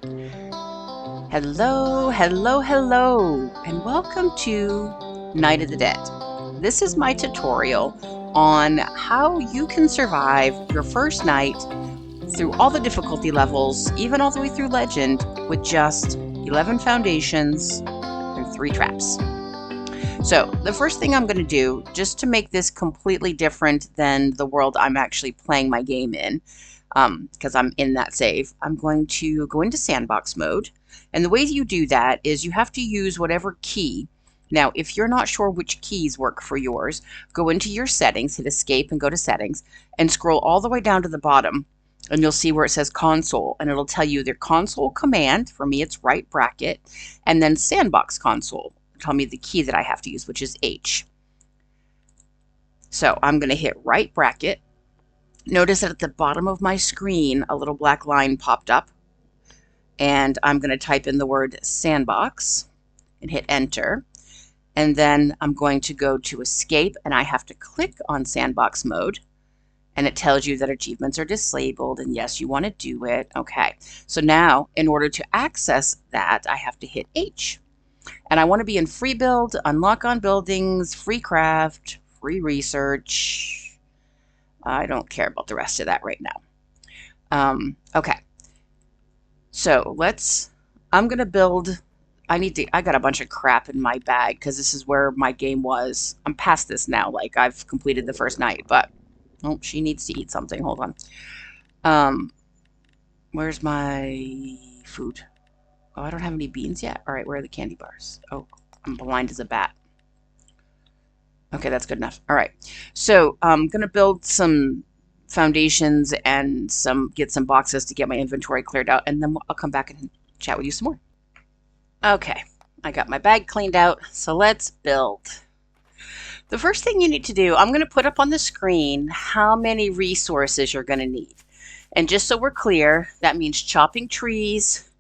Hello, hello, hello, and welcome to Night of the Dead. This is my tutorial on how you can survive your first night through all the difficulty levels, even all the way through Legend, with just 11 foundations and 3 traps. So the first thing I'm going to do, just to make this completely different than the world I'm actually playing my game in, because I'm in that save, I'm going to go into Sandbox mode. And the way you do that is you have to use whatever key. Now, if you're not sure which keys work for yours, go into your settings, hit escape and go to settings, and scroll all the way down to the bottom. And you'll see where it says console, and it'll tell you the console command. For me, it's right bracket, and then Sandbox console. Tell me the key that I have to use, which is H. So I'm going to hit right bracket. Notice that at the bottom of my screen, a little black line popped up. And I'm going to type in the word Sandbox and hit enter. And then I'm going to go to escape, and I have to click on Sandbox mode. And it tells you that achievements are disabled, and yes, you want to do it. Okay, so now in order to access that, I have to hit H. And I want to be in free build, unlock on buildings, free craft, free research. I don't care about the rest of that right now. Okay. So I'm going to build, I got a bunch of crap in my bag because this is where my game was. I'm past this now, like I've completed the first night, but, oh, she needs to eat something. Hold on. Where's my food? Oh, I don't have any beans yet. All right, where are the candy bars? Oh, I'm blind as a bat. Okay, that's good enough. All right, so I'm going to build some foundations and get some boxes to get my inventory cleared out, and then I'll come back and chat with you some more. Okay, I got my bag cleaned out, so let's build. The first thing you need to do, I'm going to put up on the screen how many resources you're going to need. And just so we're clear, that means chopping trees.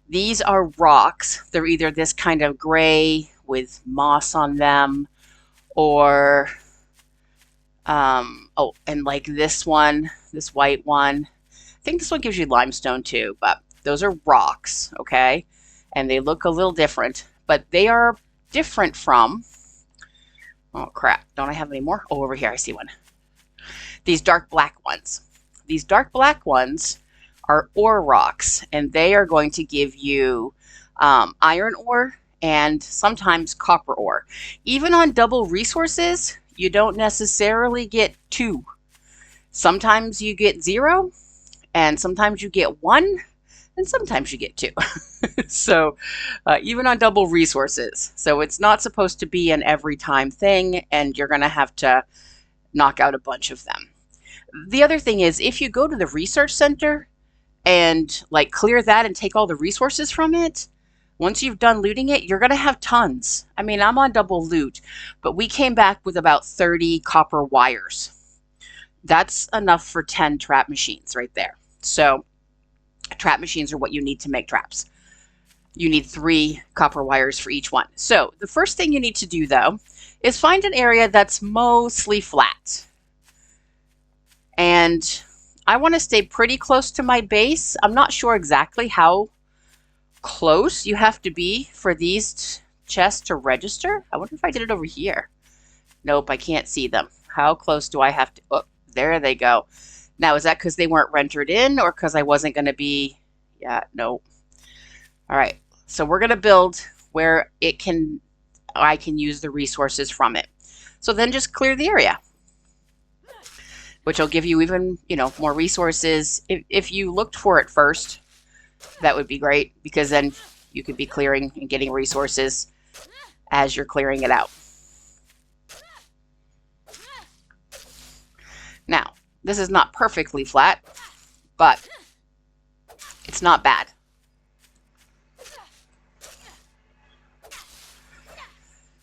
These are rocks. They're either this kind of gray with moss on them, or oh, and like this one, this white one. I think this one gives you limestone too, but those are rocks, okay? And they look a little different, but they are different from, oh crap, don't I have any more? Oh, over here, I see one. These dark black ones. These dark black ones are ore rocks, and they are going to give you iron ore and sometimes copper ore. Even on double resources, you don't necessarily get 2. Sometimes you get 0, and sometimes you get 1, and sometimes you get 2. So even on double resources. So it's not supposed to be an every time thing, and you're going to have to knock out a bunch of them. The other thing is, if you go to the research center and like clear that and take all the resources from it, once you've done looting it, you're going to have tons. I mean, I'm on double loot, but we came back with about 30 copper wires. That's enough for 10 trap machines right there. So trap machines are what you need to make traps. You need 3 copper wires for each one. So the first thing you need to do, though, is find an area that's mostly flat. And I want to stay pretty close to my base. I'm not sure exactly how close you have to be for these chests to register. I wonder if I did it over here. Nope, I can't see them. How close do I have to? Oh, there they go. Now, is that because they weren't rendered in, or because I wasn't going to be? Yeah, no. All right, so we're going to build where I can use the resources from it. So then just clear the area, which will give you even, more resources. If you looked for it first, that would be great, because then you could be clearing and getting resources as you're clearing it out. Now, this is not perfectly flat, but it's not bad.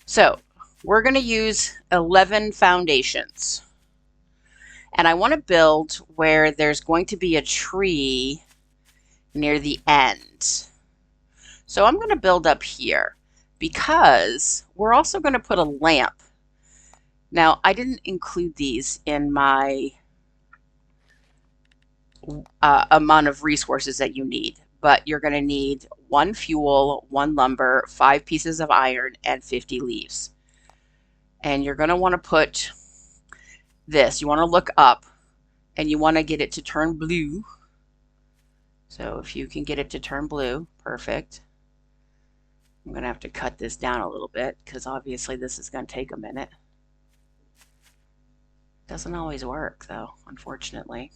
So we're going to use 11 foundations. And I want to build where there's going to be a tree near the end. So I'm going to build up here because we're also going to put a lamp. Now, I didn't include these in my amount of resources that you need, but you're going to need 1 fuel, 1 lumber, 5 pieces of iron, and 50 leaves. And you're going to want to put this, you want to look up and you want to get it to turn blue. So if you can get it to turn blue, perfect. I'm going to have to cut this down a little bit because obviously this is going to take a minute. Doesn't always work though, unfortunately.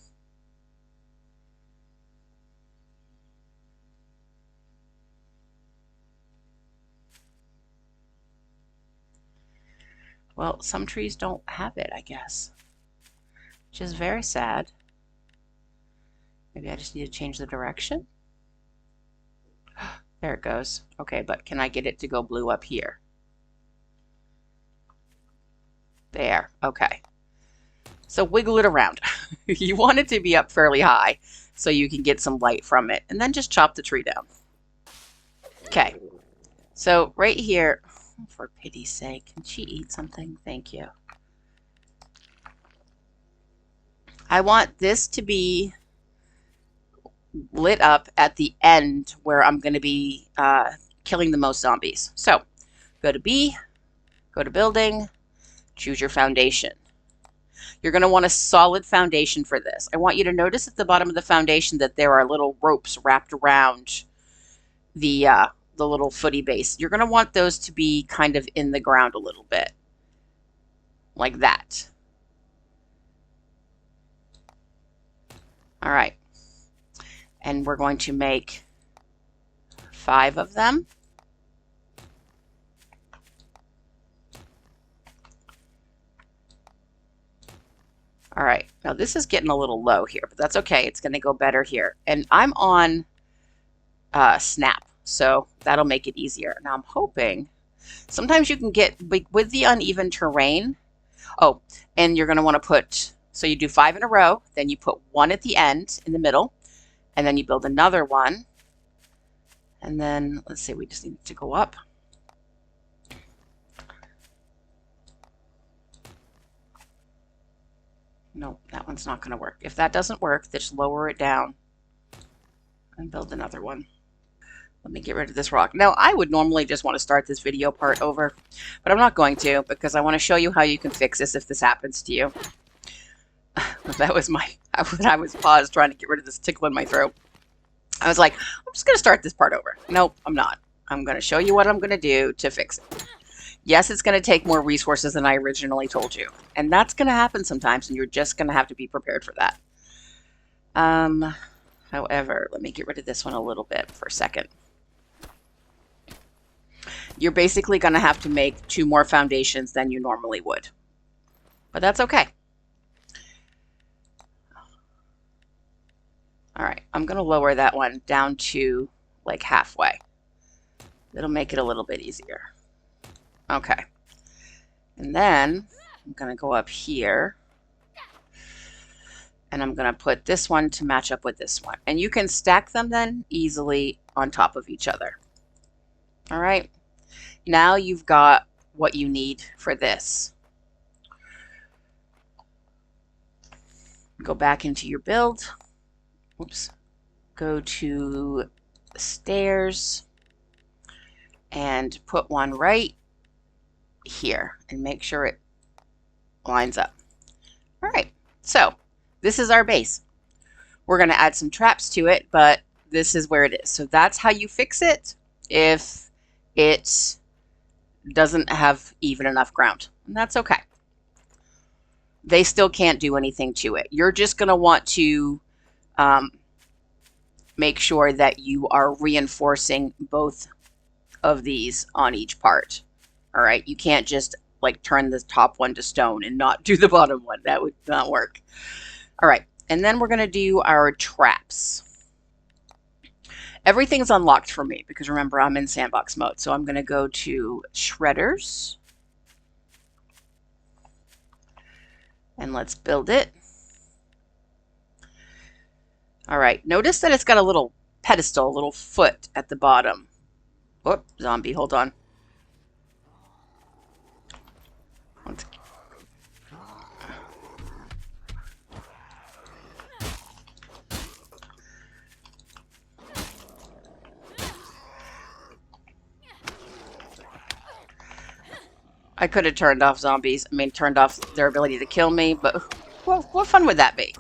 Well, some trees don't have it, I guess, which is very sad. Maybe I just need to change the direction. There it goes. Okay, but can I get it to go blue up here? There, okay. So wiggle it around. You want it to be up fairly high so you can get some light from it, and then just chop the tree down. Okay, so right here, for pity's sake, can she eat something? Thank you. I want this to be lit up at the end where I'm going to be killing the most zombies. So go to B, go to building, choose your foundation. You're going to want a solid foundation for this. I want you to notice at the bottom of the foundation that there are little ropes wrapped around the little footy base. You're going to want those to be kind of in the ground a little bit, like that. All right. And we're going to make 5 of them. All right, now this is getting a little low here, but that's okay. It's going to go better here. And I'm on snap, so that'll make it easier. Now I'm hoping, sometimes you can get, with the uneven terrain, oh, and you're going to want to put, so you do 5 in a row, then you put 1 at the end in the middle, and then you build another one. And then, let's see, we just need to go up. No, that one's not going to work. If that doesn't work, just lower it down and build another one. Let me get rid of this rock. Now, I would normally just want to start this video part over, but I'm not going to because I want to show you how you can fix this if this happens to you. That was I was paused trying to get rid of this tickle in my throat. I was like, I'm just going to start this part over. Nope, I'm not. I'm going to show you what I'm going to do to fix it. Yes, it's going to take more resources than I originally told you. And that's going to happen sometimes, and you're just going to have to be prepared for that. However, let me get rid of this one a little bit for a second. You're basically going to have to make 2 more foundations than you normally would. But that's okay. All right, I'm going to lower that one down to like halfway. It'll make it a little bit easier. Okay, and then I'm going to go up here and I'm going to put this one to match up with this one. And you can stack them then easily on top of each other. All right, now you've got what you need for this. Go back into your build. Oops. Go to stairs and put one right here and make sure it lines up. All right, so this is our base. We're going to add some traps to it, but this is where it is. So that's how you fix it if it doesn't have even enough ground. And that's okay. They still can't do anything to it. You're just going to want to make sure that you are reinforcing both of these on each part. All right, you can't just like turn the top one to stone and not do the bottom one. That would not work. All right, and then we're going to do our traps. Everything's unlocked for me because remember I'm in sandbox mode. So I'm going to go to shredders and let's build it. All right, notice that it's got a little pedestal, a little foot at the bottom. Whoop, zombie, hold on. I could have turned off zombies. I mean, turned off their ability to kill me, but what fun would that be?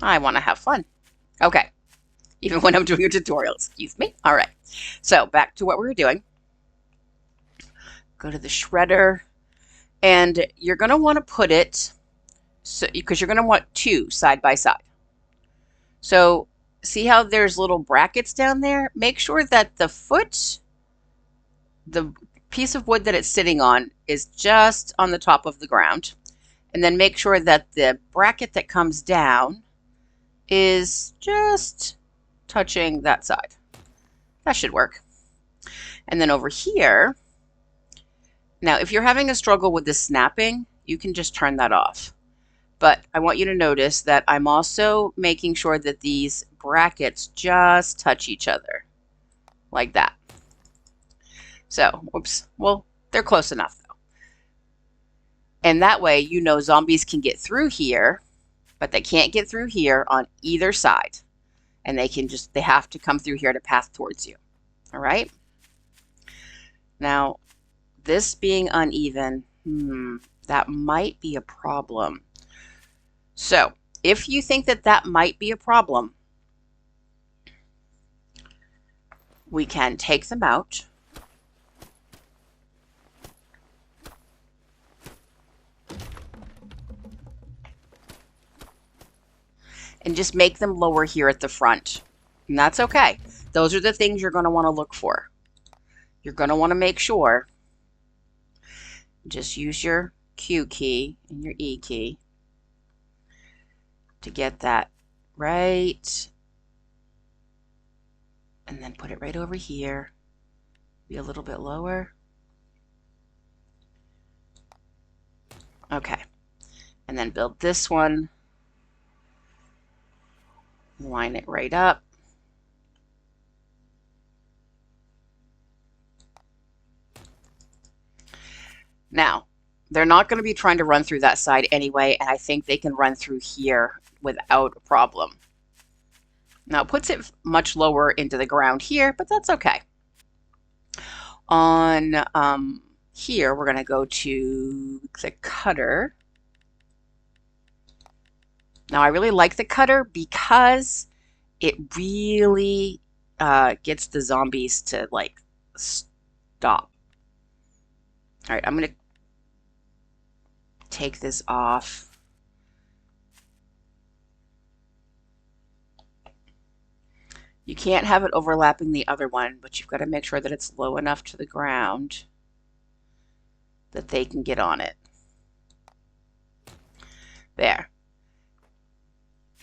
I want to have fun. Okay. Even when I'm doing a tutorial, excuse me. All right. So back to what we were doing. Go to the shredder, and you're going to want to put it, so because you're going to want two side by side. So see how there's little brackets down there? Make sure that the piece of wood that it's sitting on is just on the top of the ground. And then make sure that the bracket that comes down is just touching that side. That should work. And then over here, now if you're having a struggle with the snapping, you can just turn that off. But I want you to notice that I'm also making sure that these brackets just touch each other, like that. So, whoops, well, they're close enough though. And that way, you know, zombies can get through here, but they can't get through here on either side. And they have to come through here to path towards you. All right? Now, this being uneven, that might be a problem. So, if you think that that might be a problem, we can take them out. And just make them lower here at the front. And that's okay. Those are the things you're going to want to look for. You're going to want to make sure. Just use your Q key and your E key to get that right. And then put it right over here. Be a little bit lower. Okay. And then build this one. Line it right up. Now, they're not going to be trying to run through that side anyway, and I think they can run through here without a problem. Now, it puts it much lower into the ground here, but that's okay. On here, we're going to go to the cutter. Now, I really like the cutter because it really gets the zombies to, like, stop. All right, I'm going to take this off. You can't have it overlapping the other one, but you've got to make sure that it's low enough to the ground that they can get on it. There.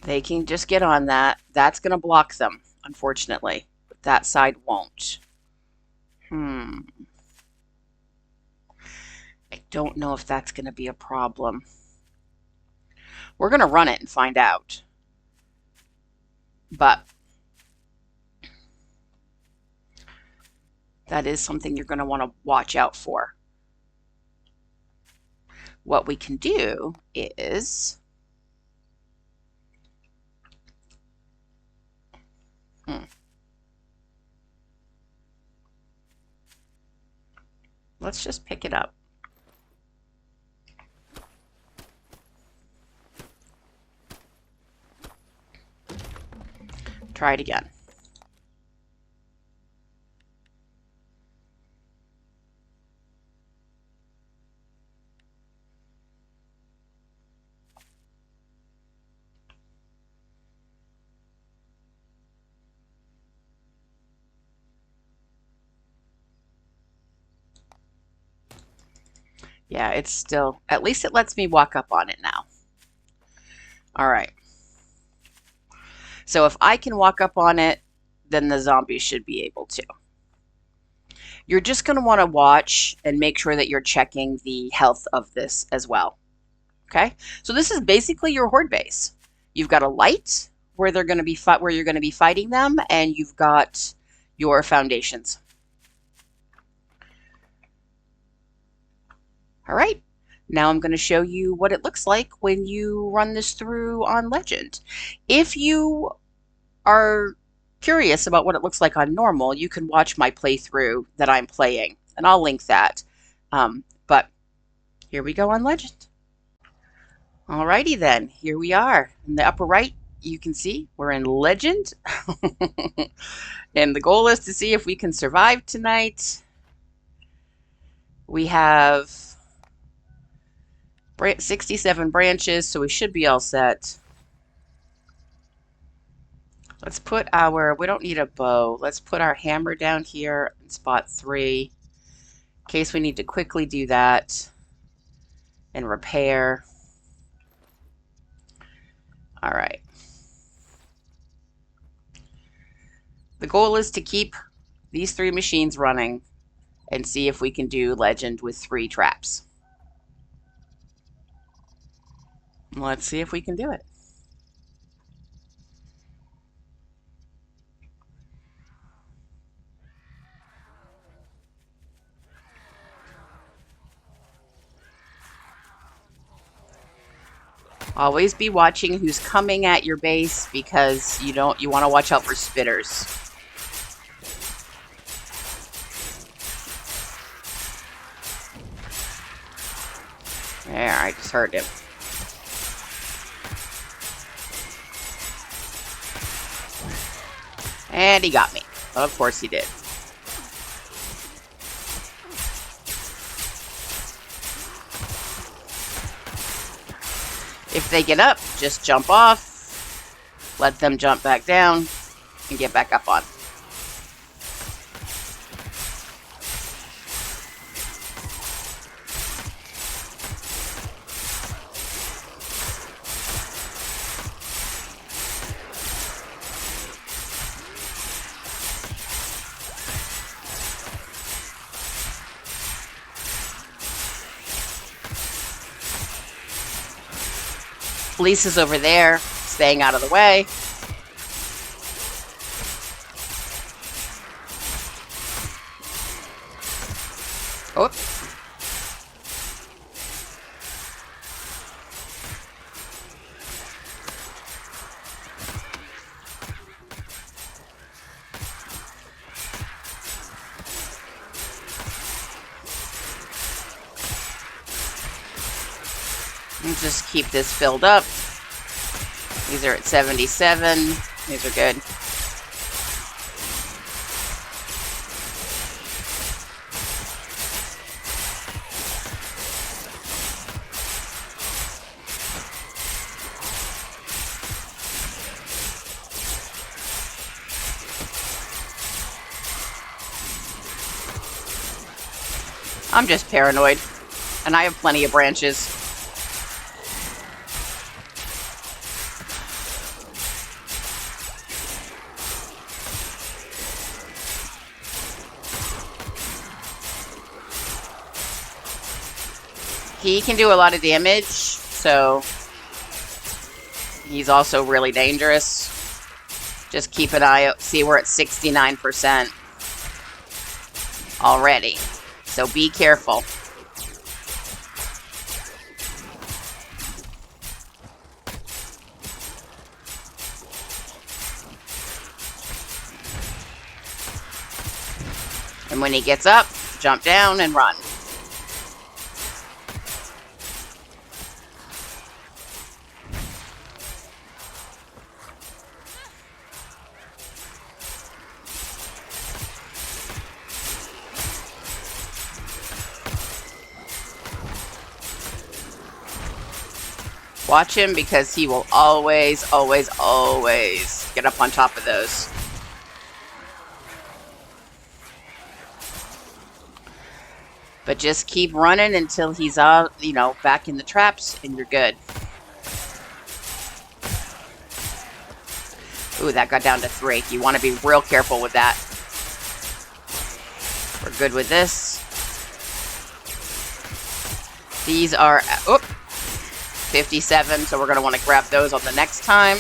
They can just get on that. That's going to block them, unfortunately. But that side won't. I don't know if that's going to be a problem. We're going to run it and find out. But that is something you're going to want to watch out for. What we can do is let's just pick it up. Try it again. Yeah, it's still, at least it lets me walk up on it now. All right. So if I can walk up on it, then the zombies should be able to. You're just going to want to watch and make sure that you're checking the health of this as well. Okay? So this is basically your horde base. You've got a light where they're going to be where you're going to be fighting them, and you've got your foundations. All right, now I'm going to show you what it looks like when you run this through on Legend. If you are curious about what it looks like on normal, you can watch my playthrough that I'm playing, and I'll link that. But here we go on Legend. Alrighty then, here we are. In the upper right, you can see we're in Legend. And the goal is to see if we can survive tonight. We have 67 branches, so we should be all set. Let's put our, we don't need a bow. Let's put our hammer down here in spot 3 in case we need to quickly do that and repair. All right. The goal is to keep these 3 machines running and see if we can do Legend with 3 traps. Let's see if we can do it. Always be watching who's coming at your base because you want to watch out for spitters. There, I just heard him. And he got me. Of course he did. If they get up, just jump off, let them jump back down, and get back up on. Police is over there, staying out of the way. Oh. And just keep this filled up. These are at 77. These are good. I'm just paranoid, and I have plenty of branches. He can do a lot of damage, so he's also really dangerous. Just keep an eye out. See, we're at 69% already, so be careful. And when he gets up, jump down and run. Watch him because he will always, always, always get up on top of those. But just keep running until he's out, back in the traps, and you're good. Ooh, that got down to 3. You want to be real careful with that. We're good with this. These are, 57, so we're going to want to grab those on the next time.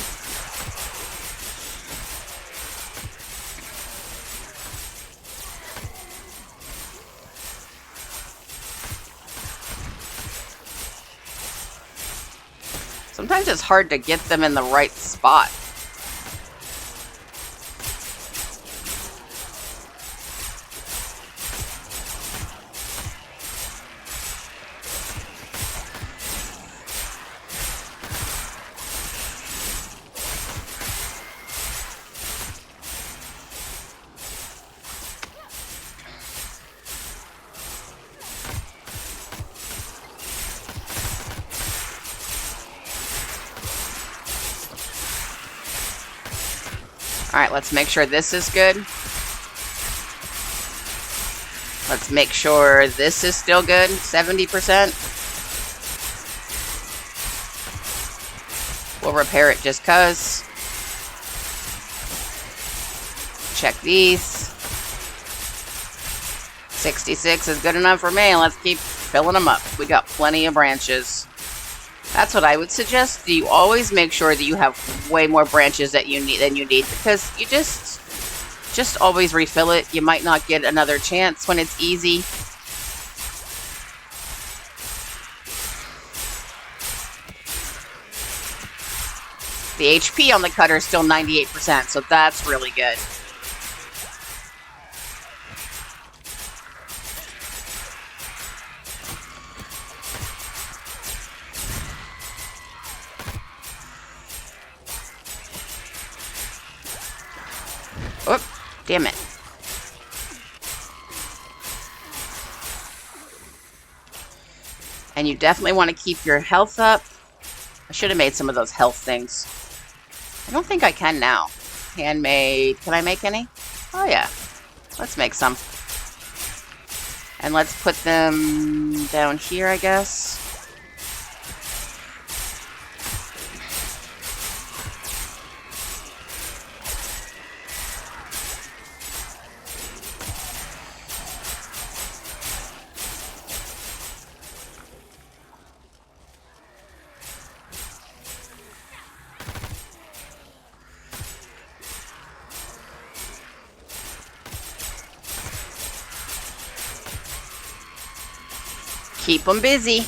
Sometimes it's hard to get them in the right spot. Alright, let's make sure this is good. Let's make sure this is still good. 70%. We'll repair it just cuz. Check these. 66 is good enough for me. Let's keep filling them up. We got plenty of branches. That's what I would suggest. You always make sure that you have way more branches than you need, because you just always refill it. You might not get another chance when it's easy. The HP on the cutter is still 98%, so that's really good. Oh, damn it. And you definitely want to keep your health up. I should have made some of those health things. I don't think I can now. Handmade. Can I make any? Oh, yeah. Let's make some. And let's put them down here, I guess. Keep them busy.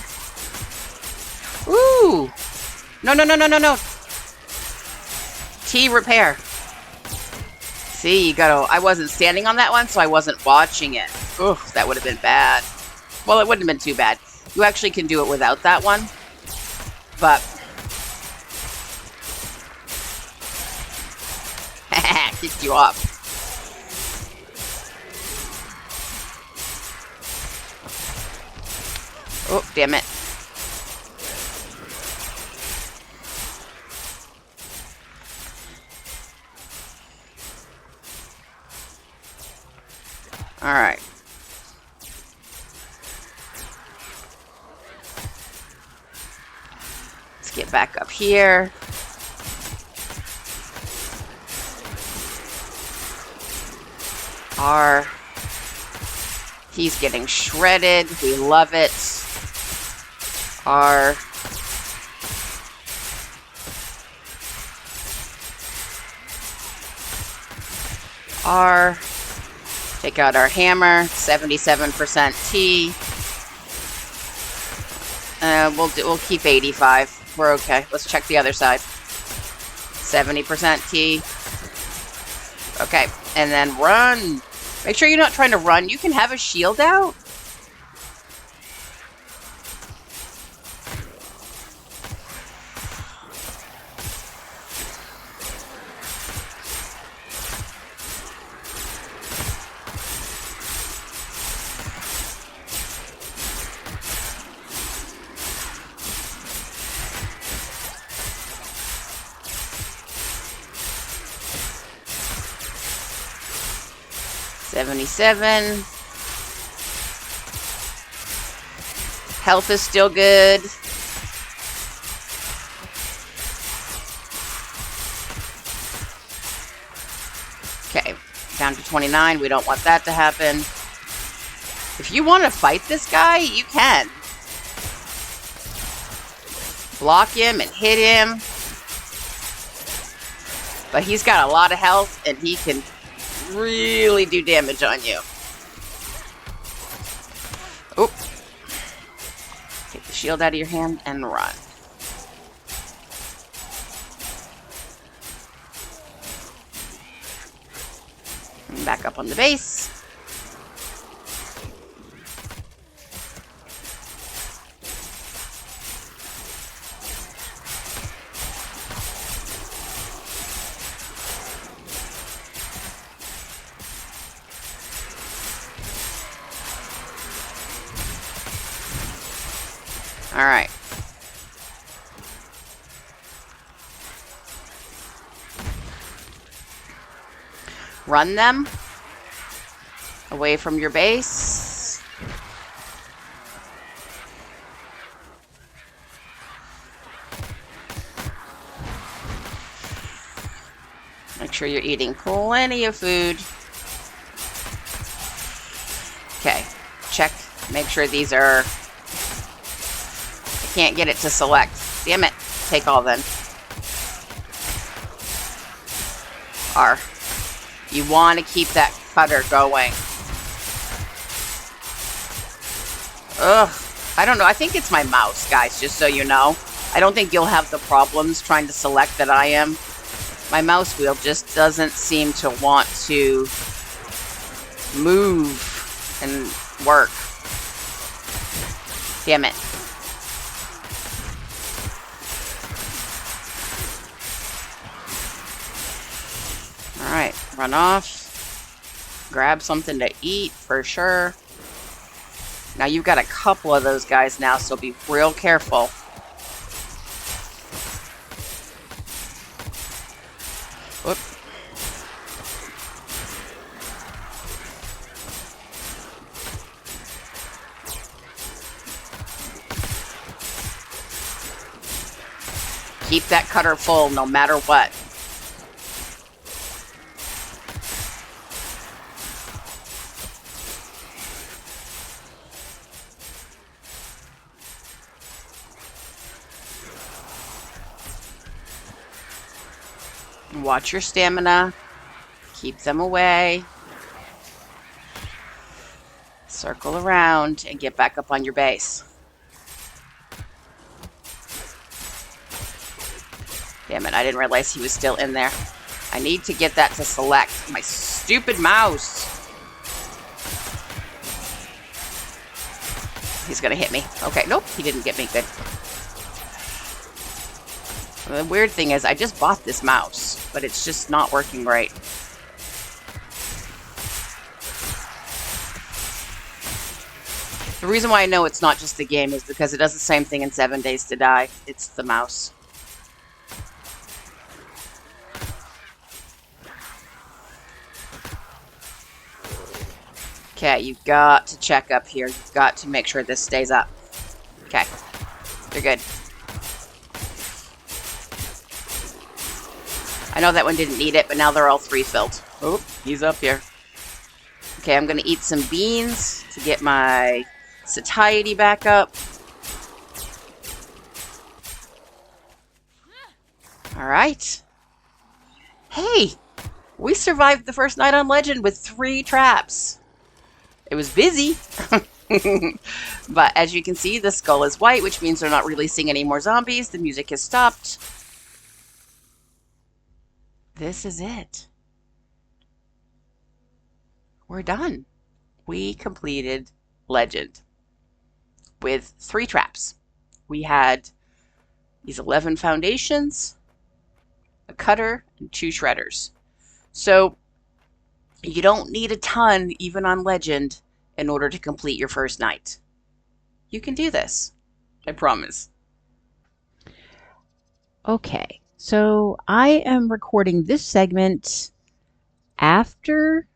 Ooh. No, no, no, no, no, no. T repair. See, you gotta... I wasn't standing on that one, so I wasn't watching it. Oof, that would have been bad. Well, it wouldn't have been too bad. You actually can do it without that one. But... kicked you off. Oh, damn it. All right. Let's get back up here. He's getting shredded. We love it. Take out our hammer. 77% T. We'll keep 85. We're okay. Let's check the other side. 70% T. Okay, and then run. Make sure you're not trying to run. You can have a shield out. $77. Health is still good. Okay, down to 29. We don't want that to happen. If you want to fight this guy, you can. Block him and hit him. But he's got a lot of health and he can really do damage on you. Oh. Take the shield out of your hand and run. And back up on the base. All right. Run them away from your base. Make sure you're eating plenty of food. Okay, check, make sure these are... I can't get it to select. Damn it. Take all then. R. You want to keep that cutter going. Ugh. I don't know. I think it's my mouse, guys, just so you know. I don't think you'll have the problems trying to select that I am. My mouse wheel just doesn't seem to want to move and work. Damn it. Alright, run off. Grab something to eat for sure. Now you've got a couple of those guys now, so be real careful. Whoop. Keep that cutter full no matter what. Watch your stamina. Keep them away. Circle around and get back up on your base. Damn it, I didn't realize he was still in there. I need to get that to select. My stupid mouse. He's gonna hit me. Okay, nope, he didn't get me. Good. The weird thing is, I just bought this mouse, but it's just not working right. The reason why I know it's not just the game is because it does the same thing in 7 Days to Die. It's the mouse. Okay, you've got to check up here. You've got to make sure this stays up. Okay, you're good. I know that one didn't need it, but now they're all 3 filled. Oh, he's up here. Okay, I'm going to eat some beans to get my satiety back up. Alright. Hey! We survived the first night on Legend with 3 traps. It was busy. But as you can see, the skull is white, which means they're not releasing any more zombies. The music has stopped. This is it. We're done. We completed Legend with 3 traps. We had these 11 foundations, a cutter, and 2 shredders. So you don't need a ton, even on Legend, in order to complete your first night. You can do this. I promise. Okay. So I am recording this segment after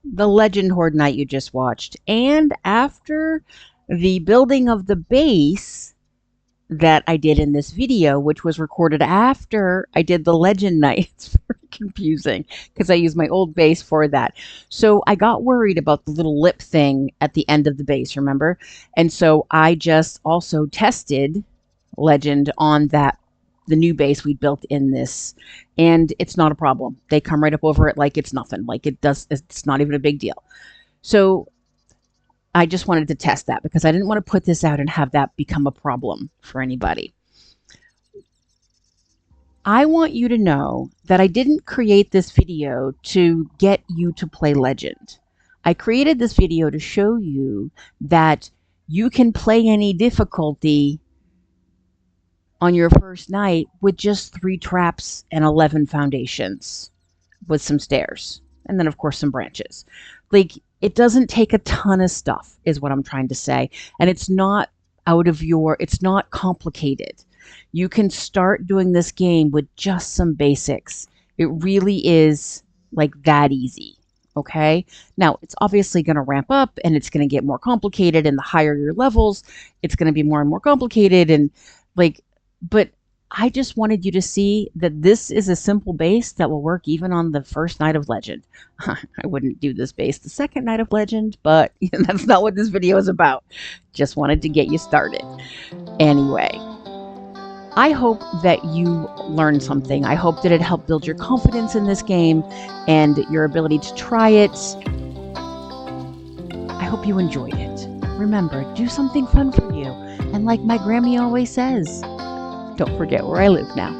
the Legend Horde night you just watched and after the building of the base that I did in this video, which was recorded after I did the Legend night. It's very confusing because I used my old base for that. So I got worried about the little lip thing at the end of the base, remember? And so I just also tested Legend on the new base we built in this, and it's not a problem. They come right up over it like it's nothing. Like it's not even a big deal. So I just wanted to test that because I didn't want to put this out and have that become a problem for anybody. I want you to know that I didn't create this video to get you to play Legend. I created this video to show you that you can play any difficulty on your first night with just 3 traps and 11 foundations with some stairs. And then, of course, some branches. Like, it doesn't take a ton of stuff, is what I'm trying to say. And it's not it's not complicated. You can start doing this game with just some basics. It really is like that easy. Okay. Now it's obviously going to ramp up and it's going to get more complicated. And the higher your levels, it's going to be more and more complicated. And like, but I just wanted you to see that this is a simple base that will work even on the first night of Legend. I wouldn't do this base the second night of Legend, but that's not what this video is about. Just wanted to get you started. Anyway, I hope that you learned something. I hope that it helped build your confidence in this game and your ability to try it. I hope you enjoyed it. Remember, do something fun for you. And like my Grammy always says, don't forget where I live now.